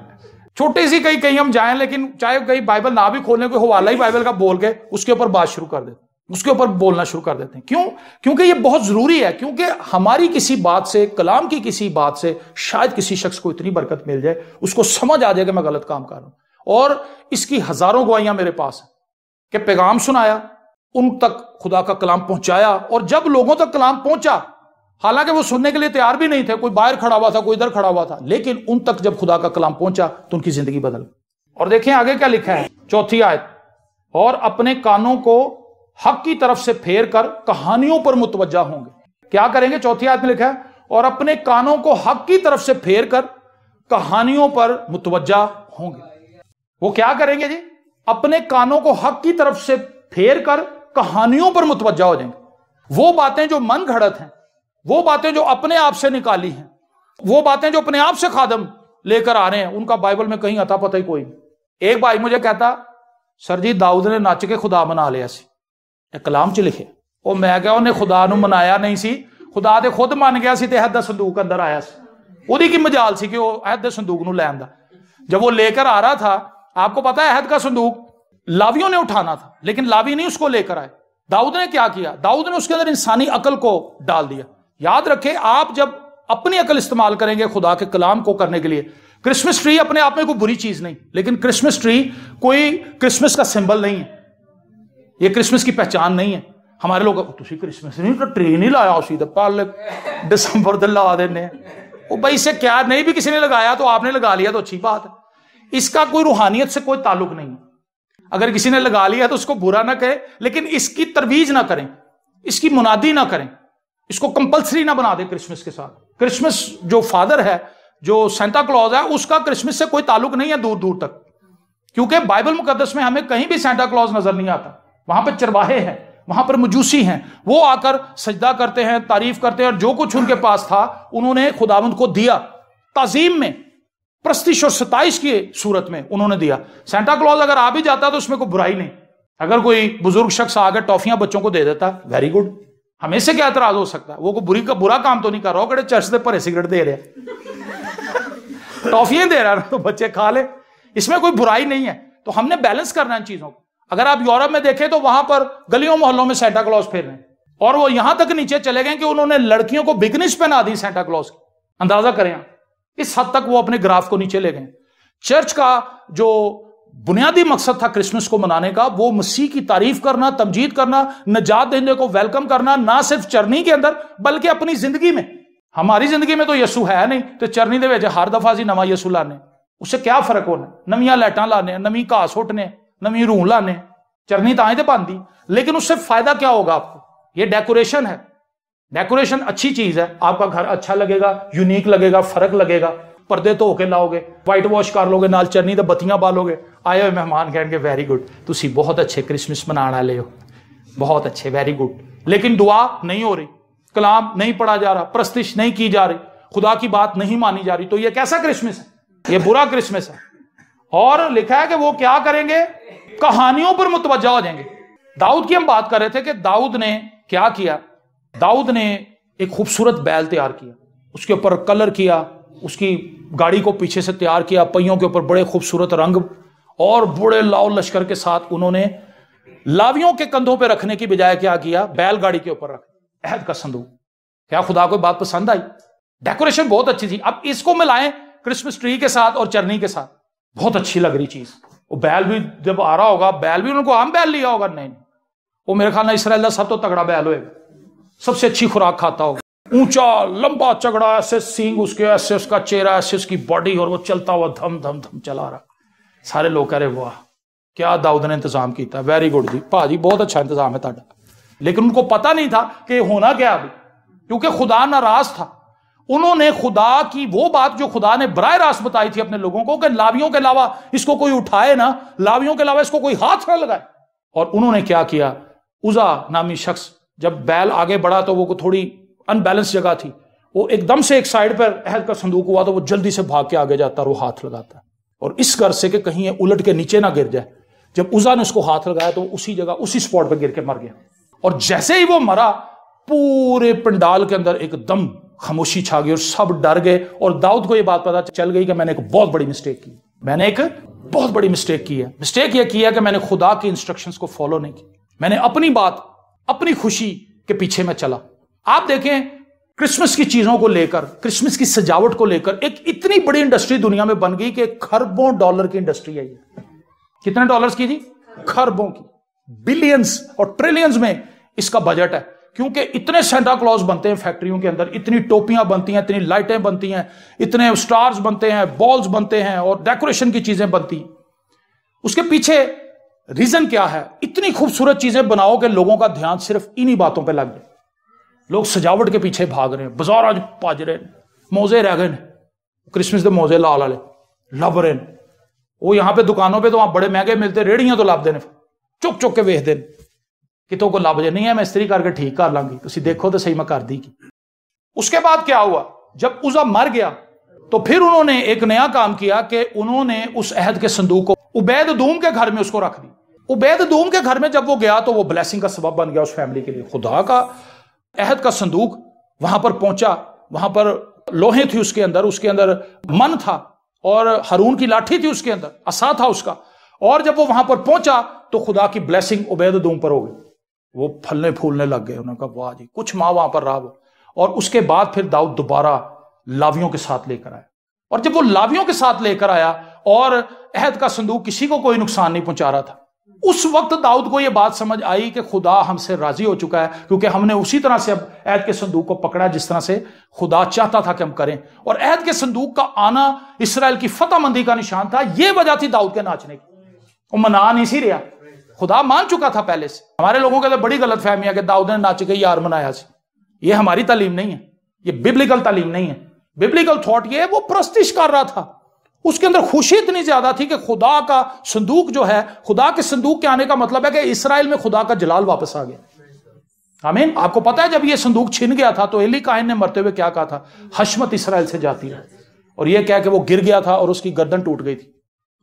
छोटी सी कहीं हम जाएं, लेकिन चाहे कहीं बाइबल ना भी खोलने, कोई हवाला ही बाइबल का बोल के उसके ऊपर बात शुरू कर देते, उसके ऊपर बोलना शुरू कर देते हैं। क्यों? क्योंकि ये बहुत जरूरी है, क्योंकि हमारी किसी बात से, कलाम की किसी बात से शायद किसी शख्स को इतनी बरकत मिल जाए, उसको समझ आ जाए कि मैं गलत काम कर रहा हूं। और इसकी हजारों गवाहियां मेरे पास है कि पैगाम सुनाया, उन तक खुदा का कलाम पहुंचाया, और जब लोगों तक कलाम पहुंचा, हालांकि वो सुनने के लिए तैयार भी नहीं थे, कोई बाहर खड़ा हुआ था, कोई इधर खड़ा हुआ था, लेकिन उन तक जब खुदा का कलाम पहुंचा तो उनकी जिंदगी बदल गई। और देखें आगे क्या लिखा है, 4थी आयत, और अपने कानों को हक की तरफ से फेर कर कहानियों पर मुतवज्जा होंगे। क्या करेंगे? 4थी आयत में लिखा है, और अपने कानों को हक की तरफ से फेर कर कहानियों पर मुतवज्जा होंगे। वो क्या करेंगे जी? अपने कानों को हक की तरफ से फेर कर कहानियों पर मुतवज्जा हो जाएंगे। वो बातें जो मन घड़त हैं, वो बातें जो अपने आप से निकाली हैं, वो बातें जो अपने आप से खादम लेकर आ रहे हैं, उनका बाइबल में कहीं अता पता ही कोई नहीं। एक भाई मुझे कहता, सर जी दाऊद ने नच के खुदा मना लिया सी, कलाम च लिखे। ਉਹ मैं क्या उन्हें खुदा ਨੂੰ ਮਨਾਇਆ नहीं सी, खुदा ਤੇ खुद मन गया सी ते अहद दा संदूक अंदर आया सी। ਉਹਦੀ ਕੀ मजाल सी कि वो अहद दे संदूक ਨੂੰ ਲੈਣ ਦਾ। जब वो लेकर आ रहा था, आपको पता है अहद का संदूक लावियों ने उठाना था, लेकिन लावी नहीं उसको लेकर आए। दाऊद ने क्या किया? दाऊद ने उसके अंदर इंसानी अकल को डाल दिया। याद रखें, आप जब अपनी अकल इस्तेमाल करेंगे खुदा के कलाम को करने के लिए, क्रिसमस ट्री अपने आप में कोई बुरी चीज नहीं, लेकिन क्रिसमस ट्री कोई क्रिसमस का सिंबल नहीं है, ये क्रिसमस की पहचान नहीं है। हमारे लोग तुसी क्रिसमस नहीं तो ट्री नहीं लाया उसी तो पल दिसंबर तो ला देने, वो भाई इससे क्या, नहीं भी किसी ने लगाया तो आपने लगा लिया तो अच्छी बात है, इसका कोई रूहानियत से कोई ताल्लुक नहीं है। अगर किसी ने लगा लिया तो उसको बुरा ना कहे, लेकिन इसकी तरवीज ना करें, इसकी मुनादी ना करें, इसको कंपल्सरी ना बना दे क्रिसमस के साथ। क्रिसमस जो फादर है, जो सेंटा क्लॉज है, उसका क्रिसमस से कोई ताल्लुक नहीं है दूर दूर तक, क्योंकि बाइबल मुकद्दस में हमें कहीं भी सेंटा क्लॉज नजर नहीं आता। वहां पर चरवाहे हैं, वहां पर मजूसी हैं, वो आकर सजदा करते हैं, तारीफ करते हैं, और जो कुछ उनके पास था उन्होंने खुदावंद को दिया, ताजीम में, प्रस्तिश और सताइश की सूरत में उन्होंने दिया। सेंटा क्लॉज अगर आ भी जाता तो उसमें कोई बुराई नहीं। अगर कोई बुजुर्ग शख्स आकर टॉफियां बच्चों को दे देता, वेरी गुड, हमें से क्या एतराज हो सकता है? वो कोई बुरा काम तो नहीं कर रहा हो, कड़े चर्च से भरे सिगरेट दे रहे टॉफियां दे रहा है तो बच्चे खा ले, इसमें कोई बुराई नहीं है। तो हमने बैलेंस करना इन चीजों को। अगर आप यूरोप में देखें तो वहां पर गलियों मोहल्लों में सेंटा क्लॉज फेर रहे हैं, और वो यहां तक नीचे चले गए कि उन्होंने लड़कियों को बिकनिस पहना दी सेंटा क्लॉज की। अंदाजा करें आप, इस हद तक वो अपने ग्राफ को नीचे ले गए। चर्च का जो बुनियादी मकसद था क्रिसमस को मनाने का, वो मसीह की तारीफ करना, तमजीद करना, नजात देने को वेलकम करना, ना सिर्फ चरनी के अंदर बल्कि अपनी जिंदगी में। हमारी जिंदगी में तो यसू है नहीं, तो चरनी दे विच हर दफा सी नवा यसू लाने, उससे क्या फर्क होना? नवीं लाइटां लाने, नवीं घाह सुटने, नवीं रूह लाने, चरनी तां ही ते बनदी, लेकिन उससे फायदा क्या होगा आपको? ये डेकोरेशन है। डेकोरेशन अच्छी चीज है, आपका घर अच्छा लगेगा, यूनिक लगेगा, फर्क लगेगा। पर्दे धो के लाओगे, व्हाइट वॉश कर लोगे, नाल चरनी ते बत्तियां बालोगे, आए हुए मेहमान कहेंगे वेरी गुड, तुसी बहुत अच्छे क्रिसमस मनाने वाले हो, बहुत अच्छे, वेरी गुड। लेकिन दुआ नहीं हो रही, कलाम नहीं पढ़ा जा रहा, प्रस्तिश नहीं की जा रही, खुदा की बात नहीं मानी जा रही, तो ये कैसा क्रिसमस है? ये बुरा क्रिसमस है। और लिखा है कि वो क्या करेंगे? कहानियों पर मुतवज्जा हो जाएंगे। दाऊद की हम बात कर रहे थे कि दाऊद ने क्या किया। दाऊद ने एक खूबसूरत बैल तैयार किया, उसके ऊपर कलर किया, उसकी गाड़ी को पीछे से तैयार किया, पहियों के ऊपर बड़े खूबसूरत रंग और बड़े लाओ लश्कर के साथ उन्होंने लावियों के कंधों पे रखने की बजाय क्या किया? बैलगाड़ी के ऊपर रख अहद का संदूक। क्या खुदा को बात पसंद आई? डेकोरेशन बहुत अच्छी थी। अब इसको मिलाएं क्रिसमस ट्री के साथ और चरनी के साथ, बहुत अच्छी लग रही चीज। वो बैल भी जब आ रहा होगा, बैल भी उनको आम बैल लिया होगा, नहीं, वो मेरे ख्याल में इसराइल का सब तो तगड़ा बैल होगा, सबसे अच्छी खुराक खाता होगा, ऊंचा लंबा चगड़ा, ऐसे सींग उसके, ऐसे उसका चेहरा, ऐसे उसकी बॉडी, और वो चलता हुआ धम धम धम चला रहा। सारे लोग कह रहे वाह क्या दाऊद ने इंतजाम किया, वेरी गुड जी, भाजी बहुत अच्छा इंतजाम है ताड़ा। लेकिन उनको पता नहीं था कि होना क्या अभी, क्योंकि खुदा नाराज था। उन्होंने खुदा की वो बात जो खुदा ने बराह रास्त बताई थी अपने लोगों को कि लावियों के अलावा इसको कोई उठाए ना, लावियों के अलावा इसको कोई हाथ ना लगाए। और उन्होंने क्या किया? उजा नामी शख्स, जब बैल आगे बढ़ा तो वो थोड़ी अनबैलेंस जगह थी, वो एकदम से एक साइड पर अहद का संदूक हुआ तो वो जल्दी से भाग के आगे जाता और वो हाथ लगाता, और इस घर से कि कहीं ये उलट के नीचे ना गिर जाए। जब उजा ने उसको हाथ लगाया तो उसी जगह उसी स्पॉट पर गिर के मर गया। और जैसे ही वो मरा, पूरे पंडाल के अंदर एकदम खामोशी छा गई और सब डर गए। और दाऊद को ये बात पता चल गई कि मैंने एक बहुत बड़ी मिस्टेक की, मैंने एक बहुत बड़ी मिस्टेक की है। मिस्टेक यह की है कि मैंने खुदा की इंस्ट्रक्शंस को फॉलो नहीं की, मैंने अपनी बात, अपनी खुशी के पीछे में चला। आप देखें क्रिसमस की चीजों को लेकर, क्रिसमस की सजावट को लेकर एक इतनी बड़ी इंडस्ट्री दुनिया में बन गई कि खरबों डॉलर की इंडस्ट्री है ये। कितने डॉलर्स की जी? खरबों की, बिलियंस और ट्रिलियंस में इसका बजट है, क्योंकि इतने सेंटा क्लॉज बनते हैं फैक्ट्रियों के अंदर, इतनी टोपियां बनती हैं, इतनी लाइटें बनती हैं, इतने स्टार्स बनते हैं, बॉल्स बनते हैं और डेकोरेशन की चीजें बनती हैं। उसके पीछे रीजन क्या है? इतनी खूबसूरत चीजें बनाओ कि लोगों का ध्यान सिर्फ इन्हीं बातों पर लग जाए। लोग सजावट के पीछे भाग रहे हैं, बाजार आज भज रहे हैं, मौजे रह गए, क्रिसमस के मौजे लाल वाले लभ रहे हैं। वो यहां पे दुकानों पे तो वहां बड़े महंगे मिलते, रेड़ियां तो लभदे ने, चुक चुक के वेखदे ने, कितों को लभ जे नहीं है मैं इस्त्री करके ठीक कर लांगी, तुसीं देखो तो सही मैं कर दी। उसके बाद क्या हुआ, जब उज़ा मर गया तो फिर उन्होंने एक नया काम किया कि उन्होंने उस अहद के संदूक को उबैद दूम के घर में उसको रख दी। उबैद दूम के घर में जब वो गया तो वो ब्लेसिंग का सबब बन गया उस फैमिली के लिए। खुदा का अहद का संदूक वहां पर पहुंचा, वहां पर लोहे थी उसके अंदर मन था और हारून की लाठी थी उसके अंदर, असा था उसका। और जब वो वहां पर पहुंचा तो खुदा की ब्लेसिंग उबैद दूम पर हो गई, वो फलने फूलने लग गए। उन्होंने कहा वाह जी, कुछ माह वहां पर रहा वो। और उसके बाद फिर दाऊद दोबारा लावियों के साथ लेकर आया, और जब वो लावियों के साथ लेकर आया और अहद का संदूक किसी को कोई नुकसान नहीं पहुंचा रहा था, उस वक्त दाऊद को यह बात समझ आई कि खुदा हमसे राजी हो चुका है, क्योंकि हमने उसी तरह से अब अहद के संदूक को पकड़ा जिस तरह से खुदा चाहता था कि हम करें। और अहद के संदूक का आना इसराइल की फतहमंदी का निशान था। यह वजह थी दाऊद के नाचने की। वो मना नहीं सी रहा, खुदा मान चुका था पहले से। हमारे लोगों के लिए बड़ी गलत फहमी है कि दाऊद ने नाच के यार मनाया सी। ये हमारी तालीम नहीं है, ये बिब्लिकल तालीम नहीं है। बिब्लिकल थॉट ये है, वो प्रस्तिश कर रहा था, उसके अंदर खुशी इतनी ज्यादा थी कि खुदा का संदूक जो है, खुदा के संदूक के आने का मतलब है कि इसराइल में खुदा का जलाल वापस आ गया। आमीन। आपको पता है जब ये संदूक छिन गया था तो एली काहिन ने मरते हुए क्या कहा था, हशमत इसराइल से जाती है, और यह कह के वो गिर गया था और उसकी गर्दन टूट गई थी।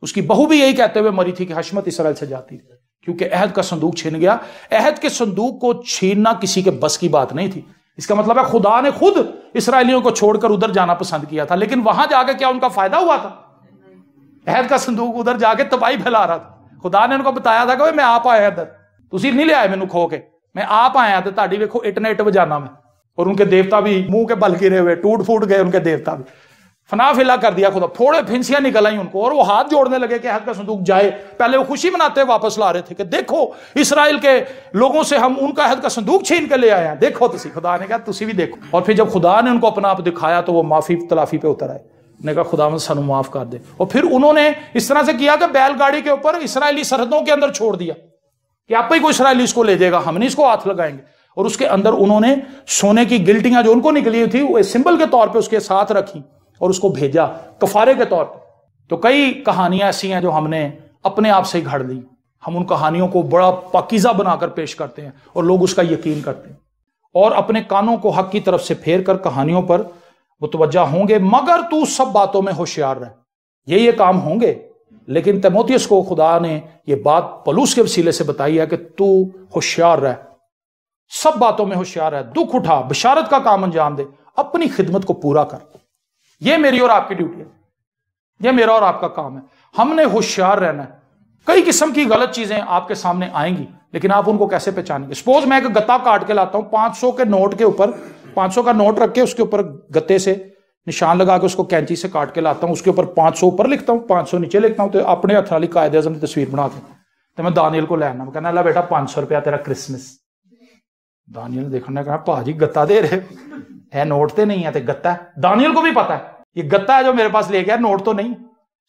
उसकी बहू भी यही कहते हुए मरी थी कि हशमत इसराइल से जाती थी, क्योंकि अहद का संदूक छिन गया। अहद के संदूक को छीनना किसी के बस की बात नहीं थी। इसका मतलब है खुदा ने खुद इसराइलियों को छोड़कर उधर जाना पसंद किया था, लेकिन वहां जाके क्या उनका फायदा हुआ था? अहद का संदूक उधर जाके तबाही फैला रहा था। खुदा ने उनको बताया था कि मैं आप आया इधर, तुसी नहीं ले आए मैनू खो के, मैं आप आया तो ताड़ी वेखो इट ने इट बजाना मैं। और उनके देवता भी मुंह के बल गिरे हुए, टूट फूट गए उनके देवता भी, फना फिला कर दिया खुदा, फोड़े फिंसियां निकल आई उनको। और वो हाथ जोड़ने लगे कि अहद का संदूक जाए। पहले वो खुशी मनाते वापस ला रहे थे कि देखो इसराइल के लोगों से हम उनका अहद का संदूक छीन के ले आए हैं, देखो तुसी। खुदा ने कहा तुसी भी देखो। और फिर जब खुदा ने उनको अपना आप दिखाया तो वो माफी तलाफी पे उतर आए, ने कहा खुदा सानू माफ कर दे। और फिर उन्होंने इस तरह से किया कि बैलगाड़ी के ऊपर इसराइली सरहदों के अंदर छोड़ दिया कि आप ही कोई इसराइली इसको ले जाएगा, हम नहीं इसको हाथ लगाएंगे। और उसके अंदर उन्होंने सोने की गिल्टियां जो उनको निकली थी वो सिंबल के तौर पे उसके साथ रखी और उसको भेजा कफारे के तौर पे। तो कई कहानियां ऐसी हैं जो हमने अपने आप से ही घड़ ली। हम उन कहानियों को बड़ा पाकीज़ा बनाकर पेश करते हैं और लोग उसका यकीन करते हैं और अपने कानों को हक की तरफ से फेर कर कहानियों पर मुतवज्जा होंगे, मगर तू सब बातों में होशियार रह। ये काम होंगे, लेकिन तीमुथियुस को खुदा ने ये बात पौलुस के वसीले से बताई है कि तू होशियार रह, सब बातों में होशियार रह, दुख उठा, बिशारत का काम अंजाम दे, अपनी खिदमत को पूरा कर। यह मेरी और आपकी ड्यूटी है, यह मेरा और आपका काम है। हमने होशियार रहना है। कई किस्म की गलत चीजें आपके सामने आएंगी, लेकिन आप उनको कैसे पहचानेंगे? सपोज मैं एक गत्ता काट के लाता हूं, 500 के नोट के ऊपर 500 का नोट रख के उसके ऊपर गत्ते से निशान लगा के उसको कैंची से काट के लाता हूं, उसके ऊपर 500 ऊपर लिखता हूं, 500 नीचे लिखता हूं। तो अपने हथ वाली कायदे आज़म की तस्वीर बना के तो मैं दानियल को लैना, मैं कहना ला बेटा 500 रुपया तेरा क्रिसमस। दानियल देखने कहा भाजी गत्ता दे रहे है, नोट तो नहीं है, तो गत्ता है। दानियल को भी पता है ये गत्ता है जो मेरे पास ले गया, नोट तो नहीं।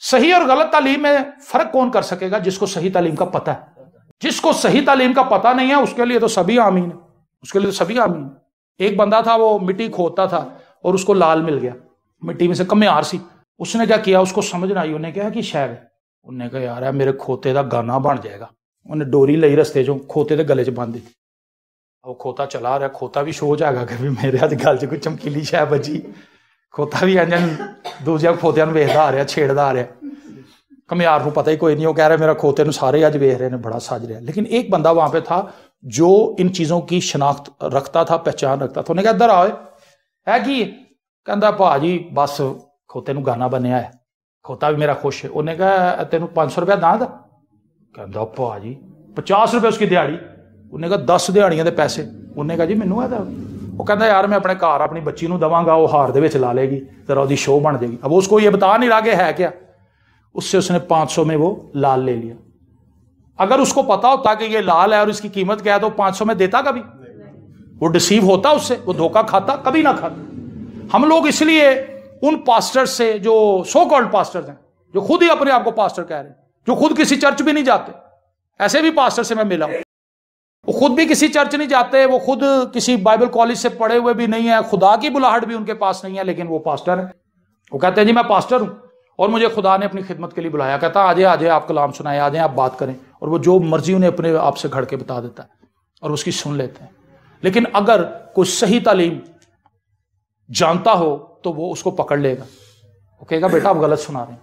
सही और गलत तालीम में फर्क कौन कर सकेगा? जिसको सही तालीम का पता है। जिसको सही तालीम का पता नहीं है उसके लिए तो सभी आमीन है, उसके लिए तो सभी आमीन। एक बंदा था, वो मिट्टी खोदता था और उसको लाल मिल गया, मिट्टी में से कमियार सी। उसने क्या किया, उसको समझ ना आई, उन्हें क्या कि शायद उन्हें कहा यार है मेरे खोते का गाना बन जाएगा। उन्हें डोरी लाई रस्ते चो, खोते के गले च बन दी। वो खोता चला रहा, खोता भी शो जाएगा कि मेरे हाथ गल च कोई चमकीली शै बजी। खोता भी इंजन दूसरे खोतिया वेखदा आ रहा, छेड़दा आ रहा। कमियार को पता ही कोई नहीं, वो कह रहा मेरा खोते सारे अज वेख रहे हैं, बड़ा सज रहा है। लेकिन एक बंदा वहां पे था जो इन चीजों की शनाख्त रखता था, पहचान रखता था। उन्हें कहा इधर आओ, है कि कहता भाजी बस खोते गाना बनया है, खोता भी मेरा खुश है। उन्हें कहा तेन 500 रुपया दां दा? कहता भाजी 50 रुपये उसकी दिहाड़ी। उन्हें कहा 10 दिहाड़ियां दे पैसे। उन्हें कहा जी मैनू है। वो कहता यार मैं अपने घर अपनी बच्ची को देवांगा, वो हार दे ला लेगी, तेरा उसकी शो बन जाएगी। अब उसको ये बता नहीं रहा कि है क्या। उससे उसने 500 में वो लाल ले लिया। अगर उसको पता होता कि ये लाल है और इसकी कीमत क्या है तो 500 में देता कभी? वो डिसीव होता उससे, वो धोखा खाता? कभी ना खाता। हम लोग इसलिए उन पास्टर्स से जो सो कॉल्ड पास्टर्स हैं, जो खुद ही अपने आप को पास्टर कह रहे हैं, जो खुद किसी चर्च भी नहीं जाते, ऐसे भी पास्टर से मैं मिला हूं। वो खुद भी किसी चर्च नहीं जाते, वो खुद किसी बाइबल कॉलेज से पढ़े हुए भी नहीं है, खुदा की बुलाहट भी उनके पास नहीं है, लेकिन वो पास्टर है। वो कहते हैं जी मैं पास्टर हूं और मुझे खुदा ने अपनी खिदमत के लिए बुलाया। कहता आजे आजे आप कलाम सुनाए, आजे आप बात करें। और वो जो मर्जी उन्हें अपने आप से घड़ के बता देता है और उसकी सुन लेते हैं। लेकिन अगर कोई सही तालीम जानता हो तो वो उसको पकड़ लेगा, वो कहेगा बेटा आप गलत सुना रहे हैं,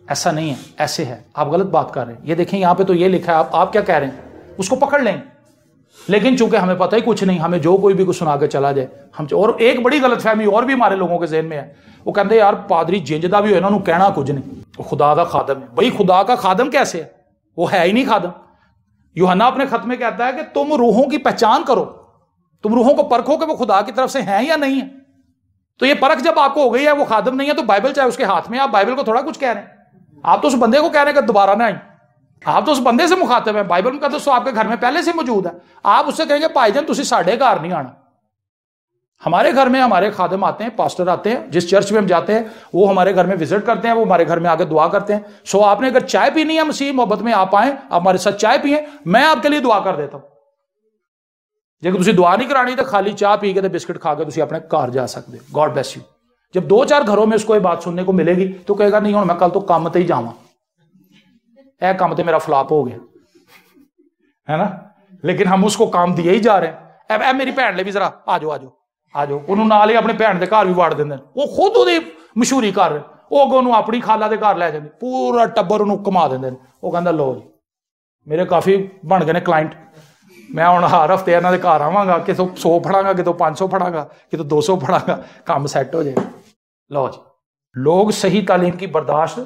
ऐसा नहीं है, ऐसे है, आप गलत बात कर रहे हैं, ये देखें यहां पे तो ये लिखा है, आप क्या कह रहे हैं, उसको पकड़ लेंगे। लेकिन चूंकि हमें पता ही कुछ नहीं, हमें जो कोई भी कुछ सुना के चला जाए, हम और एक बड़ी गलतफहमी और भी हमारे लोगों के ज़हन में है, वो कहते हैं यार पादरी जिंजदा भी हो ना, कहना कुछ नहीं, वो खुदा का खादम है। भाई खुदा का खादम कैसे है, वो है ही नहीं खादम। यूहन्ना अपने खत में कहता है कि तुम रूहों की पहचान करो, तुम रूहों को परखो कि वो खुदा की तरफ से हैं या नहीं है। तो ये परख जब आपको हो गई है वो खादम नहीं है, तो बाइबल चाहे उसके हाथ में, आप बाइबल को थोड़ा कुछ कह रहे हैं, आप तो उस बंदे को कह रहे हैं कि दोबारा ना आए, आप तो उस बंदे से मुखातिब है। बाइबल में कहते तो आपके घर में पहले से मौजूद है, आप उससे कहेंगे भाईजान तुसी साढ़े घर नहीं आना। हमारे घर में हमारे खादिम आते हैं, पास्टर आते हैं, जिस चर्च में हम जाते हैं वो हमारे घर में विजिट करते हैं, वो हमारे घर में आकर दुआ करते हैं। सो आपने अगर चाय पीनी है मसीह मोहब्बत में, आप आए, आप हमारे साथ चाय पिए, मैं आपके लिए दुआ कर देता हूं। जे तुसी दुआ नहीं करानी तो खाली चाह पी के बिस्किट खा के तुसी अपने घर जा सकते। God bless you. जब 2-4 घरों में उसको ये बात सुनने को मिलेगी तो कहेगा नहीं हूं मैं कल तो काम ते ही जावा, ए काम ते मेरा फ्लॉप हो गया है ना। लेकिन हम उसको काम दिए ही जा रहे हैं। ए मेरी भैन ले भी जरा आ जाओ उन्होंने नाल ही अपने भैन के घर भी वाड़ देंगे, वो खुद ਉਹਦੀ मशहूरी कर रहे, वो अगों ਨੂੰ अपनी खाला के घर लै जाते, पूरा टब्बर ਉਹਨੂੰ घुमा देंगे। वो कहता लो जी मेरे काफी बन गए ने क्लाइंट, मैं हुण हर हफ्ते इन्हां दे घर आवांगा, कितों 100 फड़ांगा, कितों 500 फड़ांगा, कितों 200 फड़ांगा, काम सैट हो जाएगा। लो जी, लोग सही तालीम की बर्दाश्त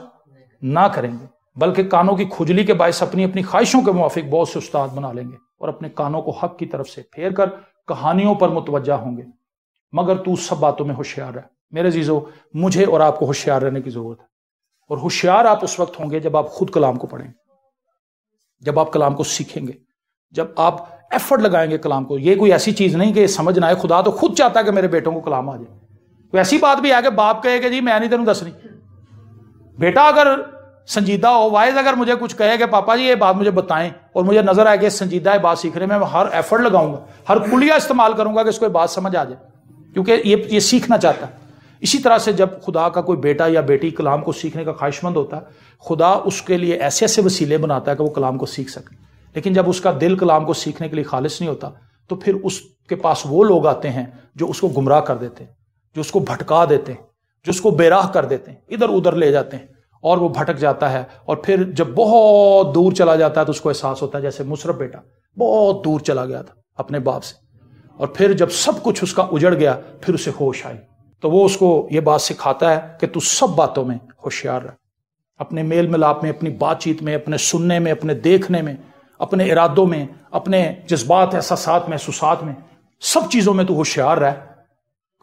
ना करेंगे बल्कि कानों की खुजली के बायस अपनी अपनी ख्वाहिशों के मुआफिक बहुत से उस्ताद बना लेंगे और अपने कानों को हक की तरफ से फेर कर कहानियों पर मुतवज्जा होंगे। मगर तू सब बातों में होशियार है। मेरे अजीजों, मुझे और आपको होशियार रहने की जरूरत है। और होशियार आप उस वक्त होंगे जब आप खुद कलाम को पढ़ेंगे, जब आप कलाम को सीखेंगे, जब आप एफर्ट लगाएंगे कलाम को। ये कोई ऐसी चीज नहीं कि समझ ना आए, खुदा तो खुद चाहता है कि मेरे बेटों को कलाम आ जाए। कोई ऐसी बात भी है कि बाप कहेगा जी मैं नहीं तेनों दसनी, बेटा अगर संजीदा हो, वाइज अगर मुझे कुछ कहेगा पापा जी ये बात मुझे बताएं और मुझे नजर आए कि संजीदा है बात सीखने में, मैं हर एफर्ट लगाऊंगा, हर कुलिया इस्तेमाल करूंगा कि इसको बात समझ आ जाए, क्योंकि ये सीखना चाहता है। इसी तरह से जब खुदा का कोई बेटा या बेटी कलाम को सीखने का ख्वाहिशमंद होता है, खुदा उसके लिए ऐसे ऐसे वसीले बनाता है कि वो कलाम को सीख सके। लेकिन जब उसका दिल कलाम को सीखने के लिए खालिस नहीं होता तो फिर उसके पास वो लोग आते हैं जो उसको गुमराह कर देते हैं, जो उसको भटका देते हैं, जो उसको बेराह कर देते हैं, इधर उधर ले जाते हैं और वो भटक जाता है। और फिर जब बहुत दूर चला जाता है तो उसको एहसास होता है जैसे मुशर्रफ बेटा बहुत दूर चला गया था अपने बाप से, और फिर जब सब कुछ उसका उजड़ गया फिर उसे होश आई, तो वो उसको ये बात सिखाता है कि तू सब बातों में होशियार रह, अपने मेल मिलाप में, अपनी बातचीत में, अपने सुनने में, अपने देखने में, अपने इरादों में, अपने जज्बात एहसासात महसूसात में, सब चीजों में तू होशियार रह।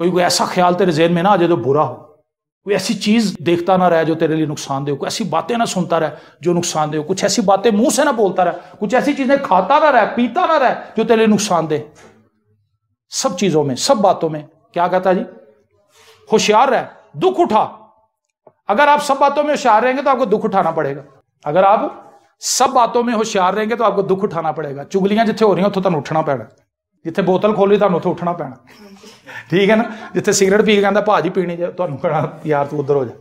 कोई ऐसा ख्याल तेरे ज़हन में ना आ जाए जो बुरा हो, कोई ऐसी चीज देखता ना रहे जो तेरे लिए नुकसानदेह हो, कोई ऐसी बातें ना सुनता रहे जो नुकसानदेह हो, कुछ ऐसी बातें मुंह से ना बोलता रहे, कुछ ऐसी चीजें खाता ना रहे, पीता ना रहे जो तेरे लिए नुकसानदेह। सब चीजों में, सब बातों में क्या कहता जी, होशियार रहे, दुख उठा। अगर आप सब बातों में होशियार रहेंगे तो आपको दुख उठाना पड़ेगा। अगर आप सब बातों में होशियार रहेंगे तो आपको दुख उठाना पड़ेगा। चुगलियां जिथे हो रही उतो तुहानू उठना पैना, जिथे बोतल खोली तुहानू उतो उठना पैना, ठीक है ना। जिथे सिगरेट पी के कहता भाजी पीनी जाए तुहानू कहना यार तू उधर हो जा।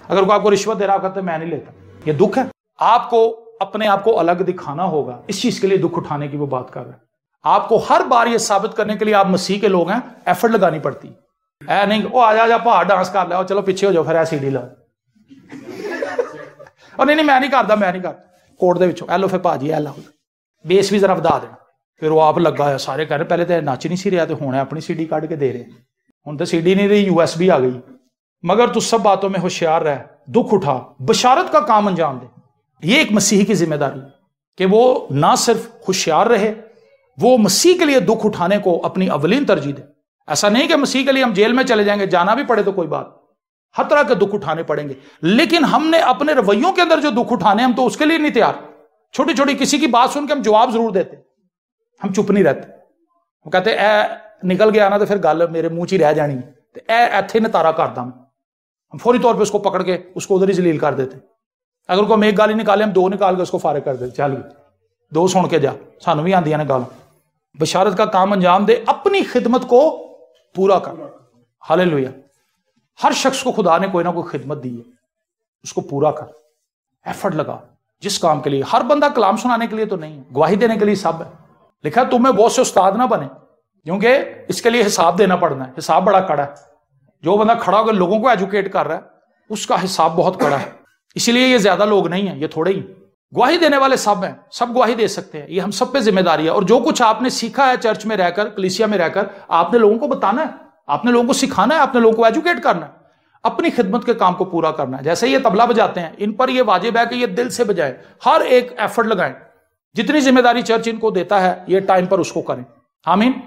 अगर कोई आपको रिश्वत दे रहा कहते मैं नहीं लेता, ये दुख है। आपको अपने आप को अलग दिखाना होगा, इस चीज के लिए दुख उठाने की वो बात कर रहा है। आपको हर बार ये साबित करने के लिए आप मसीह के लोग हैं, एफर्ट लगानी पड़ती है। ऐ नहीं ओ आ जा भार डांस कर लो, चलो पीछे हो जाओ, फिर सीडी ला और नहीं मैं नहीं करता, मैं नहीं करता, कोट दे विचों एलो फिर भाजी ए ला, बेस भी जरा वधा देना। फिर वो आप लगा है, सारे कह रहे पहले तो नच नहीं सी रहा, तो हुण अपनी सीडी कढ़ के दे रहे, हुण तो सीडी नहीं रही, USB आ गई। मगर तू सब बातों में होशियार रह, दुख उठा, बशारत का काम अंजाम दे। ये एक मसीही की जिम्मेदारी है कि वो ना सिर्फ होशियार रहे, वो मसीह के लिए दुख उठाने को अपनी अवलीन तरजीह दे। ऐसा नहीं कि मसीह के लिए हम जेल में चले जाएंगे, जाना भी पड़े तो कोई बात, हर तरह के दुख उठाने पड़ेंगे। लेकिन हमने अपने रवैयों के अंदर जो दुख उठाने, हम तो उसके लिए नहीं तैयार। छोटी छोटी किसी की बात सुन के हम जवाब जरूर देते, हम चुप नहीं रहते। हम कहते ए निकल गया ना तो फिर गल मेरे मुंह च ही रह जानी, इत्थे नतारा करदा मैं। हम फौरी तौर पर उसको पकड़ के उसको उधर ही जलील कर देते। अगर कोई हम एक गाल ही निकाले, हम 2 निकाल के उसको फारिग कर देते, चल 2 सुन के जा, सानू भी आंदियां ने गाल। बशारत का काम अंजाम दे, अपनी खिदमत को पूरा कर। हालेलुया। हर शख्स को खुदा ने कोई ना कोई खिदमत दी है, उसको पूरा कर, एफर्ट लगा जिस काम के लिए। हर बंदा कलाम सुनाने के लिए तो नहीं है, गवाही देने के लिए सब है। लिखा तुम्हें बहुत से उस्ताद ना बने, क्योंकि इसके लिए हिसाब देना पड़ना है, हिसाब बड़ा कड़ा है। जो बंदा खड़ा होकर लोगों को एजुकेट कर रहा है उसका हिसाब बहुत कड़ा है। इसीलिए ये ज्यादा लोग नहीं है, ये थोड़े ही। गवाही देने वाले सब हैं, सब गवाही दे सकते हैं, ये हम सब पे जिम्मेदारी है। और जो कुछ आपने सीखा है चर्च में रहकर, कलीसिया में रहकर, आपने लोगों को बताना है, आपने लोगों को सिखाना है, आपने लोगों को एजुकेट करना है, अपनी खिदमत के काम को पूरा करना है। जैसे ये तबला बजाते हैं, इन पर ये वाजिब है कि ये दिल से बजाएं, हर एक एफर्ट लगाएं, जितनी जिम्मेदारी चर्च इनको देता है ये टाइम पर उसको करें। आमीन।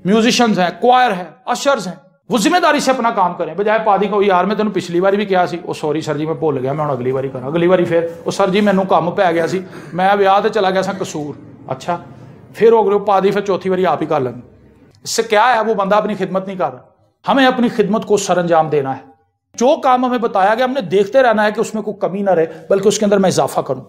म्यूजिशियंस हैं, क्वायर है, अशर्स हैं, वो जिम्मेदारी से अपना काम करें, बजाय पादी को यार मैं तेन पिछली बार भी कहा सी, ओ सॉरी सर जी मैं भुल गया, मैं हम अगली बारी करा, अगली बारी फिर ओ सर जी मैनू काम पै गया सी, मैं विआह ते चला गया सा कसूर, अच्छा फिर हो गए पादी, फिर चौथी बारी आप ही कर लेंगे। इससे क्या है, वो बंदा अपनी खिदमत नहीं कर रहा। हमें अपनी खिदमत को सरंजाम देना है। जो काम हमें बताया गया हमने देखते रहना है कि उसमें कोई कमी ना रहे, बल्कि उसके अंदर मैं इजाफा करूं,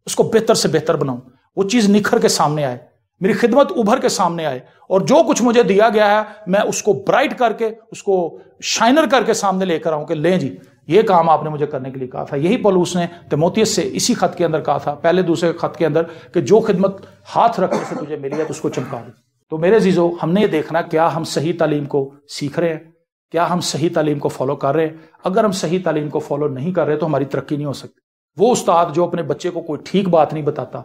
उसको बेहतर से बेहतर बनाऊं, वो चीज निखर के सामने आए, मेरी खिदमत उभर के सामने आए, और जो कुछ मुझे दिया गया है मैं उसको ब्राइट करके, उसको शाइनर करके सामने लेकर आऊं कि लें जी ये काम आपने मुझे करने के लिए कहा था। यही पौलुस ने तीमुथियुस से इसी खत के अंदर कहा था, पहले दूसरे खत के अंदर, कि जो खिदमत हाथ रखने से तुझे मिली है तो उसको चमका दे। तो मेरे जीजो, हमने ये देखना क्या हम सही तालीम को सीख रहे हैं, क्या हम सही तालीम को फॉलो कर रहे हैं। अगर हम सही तालीम को फॉलो नहीं कर रहे तो हमारी तरक्की नहीं हो सकती। वो उस्ताद जो अपने बच्चे को कोई ठीक बात नहीं बताता,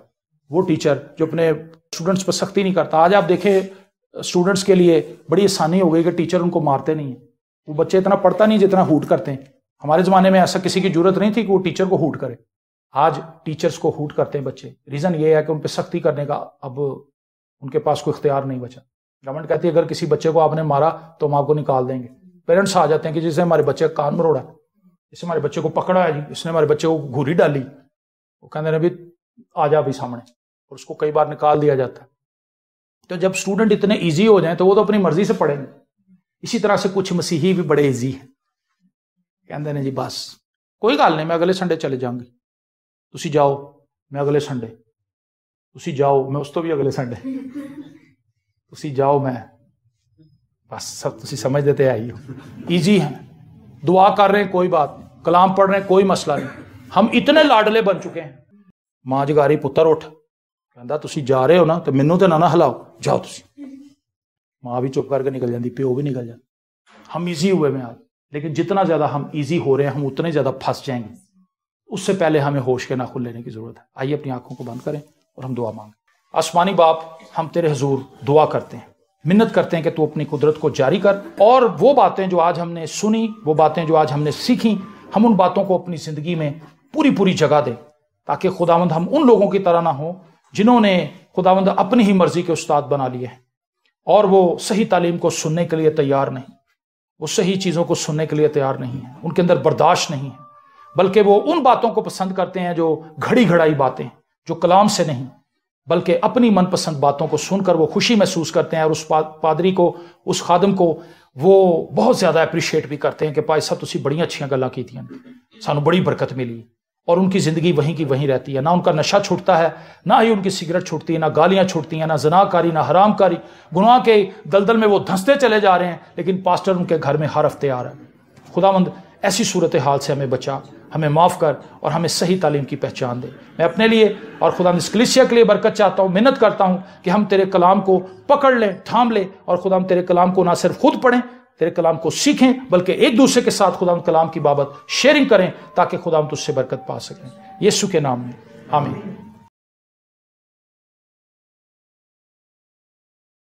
वो टीचर जो अपने स्टूडेंट्स पर सख्ती नहीं करता। आज आप देखें स्टूडेंट्स के लिए बड़ी आसानी हो गई कि टीचर उनको मारते नहीं है, वो बच्चे इतना पढ़ता नहीं जितना हूट करते हैं। हमारे ज़माने में ऐसा किसी की जरूरत नहीं थी कि वो टीचर को हूट करे, आज टीचर्स को हूट करते हैं बच्चे। रीज़न ये है कि उन पर सख्ती करने का अब उनके पास कोई इख्तियार नहीं बचा। गवर्नमेंट कहती है अगर किसी बच्चे को आपने मारा तो हम आपको निकाल देंगे। पेरेंट्स आ जाते हैं कि जैसे हमारे बच्चे का कान मरोड़ा, जैसे हमारे बच्चे को पकड़ा है जी, इसने हमारे बच्चे को घूरी डाली, वो कहते हैं भी आ जा भी सामने, और उसको कई बार निकाल दिया जाता है। तो जब स्टूडेंट इतने इजी हो जाएं तो वो तो अपनी मर्जी से पढ़ेंगे। इसी तरह से कुछ मसीही भी बड़े इजी हैं, कहते हैं जी बस कोई गल नहीं, मैं अगले संडे चले जाऊंगी, तुसी जाओ मैं अगले संडे, तुसी जाओ मैं उस तो भी अगले संडे, तुसी जाओ मैं, बस सब तुसी समझ देते आई हो। ईजी है, दुआ कर रहे हैं कोई बात, कलाम पढ़ रहे हैं कोई मसला नहीं। हम इतने लाडले बन चुके हैं। मां जगारी पुत्र उठ, कहता तुसी जा रहे हो ना तो मैनू तो ना हिलाओ, जाओ तुसी। मां भी चुप करके निकल जाती, प्यो भी निकल जाता। हम ईजी हुए में आज, लेकिन जितना ज्यादा हम ईजी हो रहे हैं हम उतने ज्यादा फंस जाएंगे। उससे पहले हमें होश के नाखुन लेने की जरूरत है। आइए अपनी आंखों को बंद करें और हम दुआ मांगें। आसमानी बाप, हम तेरे हुजूर दुआ करते हैं, मिन्नत करते हैं कि तू अपनी कुदरत को जारी कर, और वो बातें जो आज हमने सुनी, वो बातें जो आज हमने सीखी, हम उन बातों को अपनी जिंदगी में पूरी पूरी जगह दें, ताकि खुदावंद हम उन लोगों की तरह ना हो जिन्होंने खुदावंद अपनी ही मर्जी के उस्ताद बना लिए हैं, और वो सही तालीम को सुनने के लिए तैयार नहीं, वो सही चीज़ों को सुनने के लिए तैयार नहीं है, उनके अंदर बर्दाश्त नहीं है, बल्कि वो उन बातों को पसंद करते हैं जो घड़ी घड़ाई बातें, जो कलाम से नहीं, बल्कि अपनी मनपसंद बातों को सुनकर वो खुशी महसूस करते हैं, और उस पादरी को, उस खादम को वो बहुत ज़्यादा अप्रिशिएट भी करते हैं कि भाई साहब तुसी बड़ियां अच्छियां गल्लां कीतियां, सानू बड़ी बरकत मिली। और उनकी ज़िंदगी वहीं की वहीं रहती है, ना उनका नशा छूटता है, ना ही उनकी सिगरेट छूटती है, ना गालियाँ छूटती हैं, ना ज़नाकारी, ना हरामकारी, गुनाह के दलदल में वो धंसते चले जा रहे हैं, लेकिन पास्टर उनके घर में हर हफ्ते आ रहा है। खुदावंद ऐसी सूरत हाल से हमें बचा, हमें माफ़ कर, और हमें सही तालीम की पहचान दे। मैं अपने लिए और खुदावंद इस कलीसिया के लिए बरकत चाहता हूँ, मिन्नत करता हूँ कि हम तेरे कलाम को पकड़ लें, थाम लें, और खुदावंद तेरे कलाम को ना सिर्फ खुद पढ़ें, तेरे कलाम को सीखें, बल्कि एक दूसरे के साथ खुदावंद कलाम की बाबत शेयरिंग करें, ताकि खुदावंद तुझसे बरकत पा सकें। यीशु के नाम में आमीन।